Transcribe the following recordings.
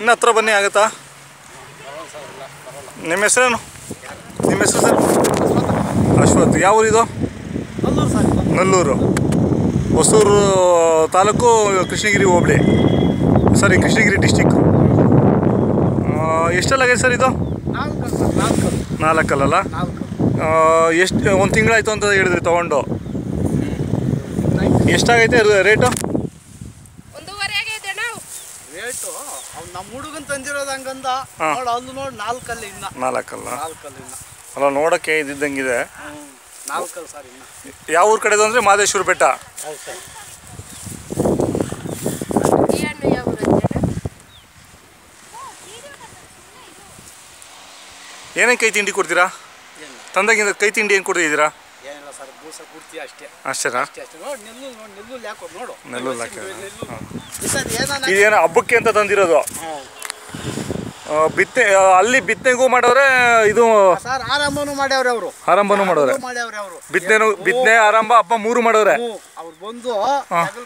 ಇನ್ನು ಹತ್ರ ಬನ್ನಿ ಆಗುತ್ತಾ? ನಿಮ್ಮ ಹೆಸರೇನು? ನಿಮ್ಮ ಹೆಸರು ಸರ್? ಅಶ್ವಥ್. ಯಾವ ಊರಿದು? ನಲ್ಲೂರು. ಹೊಸೂರು ತಾಲೂಕು, ಕೃಷ್ಣಗಿರಿ ಹೋಬಳಿ, ಸರಿ ಕೃಷ್ಣಗಿರಿ ಡಿಸ್ಟಿಕ್. ಎಷ್ಟಲ್ಲಾಗಿದೆ ಸರ್ ಇದು? 4 ಅಲ್ಲಲ್ಲ? ಎಷ್ಟು ಒಂದು ತಿಂಗಳಾಯ್ತು ಅಂತ ಹೇಳಿದ್ರಿ ತೊಗೊಂಡು? ಎಷ್ಟಾಗೈತೆ ರೇಟು? ರೇಟು ನಮ್ಮ ಹುಡುಗನ್ ತಂದಿರೋದು ಹಂಗಂದ ನೋಡು, ಅಲ್ಲಿ ನೋಡಿ 4 ಅಲ್ಲ ಇನ್ನ. 4 ಅಲ್ಲ? ಅಲ್ಲ, ನೋಡೋಕ್ಕೆ ಇದ್ದಂಗಿದೆ. 4 ಸರ್. ಇನ್ನು ಯಾವ ಊರು ಕಡೆದು ಅಂದರೆ ಮಾದೇಶ್ವರ ಬೆಟ್ಟ. ಹೌದು ಸರ್. ಏನೇನು ಕೈ ತಿಂಡಿ ಕೊಡ್ತೀರಾ? ತಂದಾಗಿಂದ ಕೈ ತಿಂಡಿ ಏನು ಕೊಡ್ತಿದ್ದೀರಾ? ಏನಿಲ್ಲ ಸರ್, ಬೂಸ ಕೊಡ್ತೀವಿ ಅಷ್ಟೇ. ಅಷ್ಟೇನಾ? ನೋಡಿ ನೆಲ್ಲೂರು ಯಾಕೋ ನೋಡು. ನೆಲ್ಲೂರು ಹಾಕಿ. ಇದೇನೋ ಹಬ್ಬಕ್ಕೆ ಅಂತ ತಂದಿರೋದು? ಬಿತ್ತನೆ ಅಲ್ಲಿ ಬಿತ್ತನೆಗೂ ಮಾಡವ್ರೆ, ಇದು ಸರ್ ಆರಂಭನೂ ಮಾಡ್ಯಾವ್ರೆ ಅವರು. ಆರಂಭನೂ ಮಾಡವ್ರೆ, ಬಿತ್ತನೆ ಆರಂಭ ಹಬ್ಬ 3 ಮಾಡವ್ರೆ. ಅವ್ರು ಬಂದು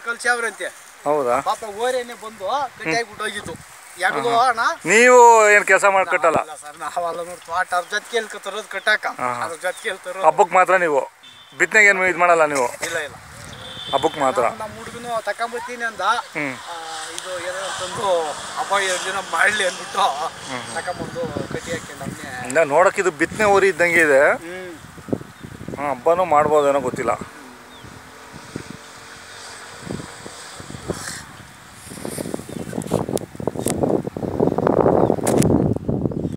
ಕಲ್ಸ್ಯಾವ್ರಂತೆ. ಹೌದಾ? ಪಾಪ ಓರೇನೆ ಬಂದು ಗಟ್ಟಿಯಾಗ್ಬಿಟ್ಟು ಹೋಗಿತ್ತು. ನೀವು ಏನು ಕೆಲಸ ಮಾಡ್ಕಟ್ಟಲ್ಲ ಸರ್? ನಾವಲ್ಲ ನೋಡಿ, ತೋಟ ಅವ್ರ ಜೊತೆಗೆ ತರೋದು ಕಟ್ಟಾಕ, ಅದ್ರ ಜೊತೆಗೆ ತರೋದು. ಹಬ್ಬಕ್ಕೆ ಮಾತ್ರ ನೀವು ಬಿತ್ತನೆಗೆ ಏನು ಇದು ಮಾಡಲ್ಲ ನೀವು? ಇಲ್ಲ ಇಲ್ಲ, ಹಬ್ಬಕ್ಕೆ ಮಾತ್ರ. ನಮ್ಮ ಹುಡುಗನು ತಕೊಂಬತ್ತೀನಿ ಅಂದ. ಇದು ಏನೋ ತಂದು ಹಬ್ಬ 2 ದಿನ ಮಾಡಲಿ ಅಂದ್ಬಿಟ್ಟು ತಕೊಂಬಂದು ಕಟ್ಟಿ ಹಾಕಿ. ನೋಡಕ್ಕೆ ಇದು ಬಿತ್ತನೆ ಊರಿ ಇದ್ದಂಗೆ ಇದೆ. ಹಬ್ಬನೂ ಮಾಡ್ಬೋದೇನೋ ಗೊತ್ತಿಲ್ಲ.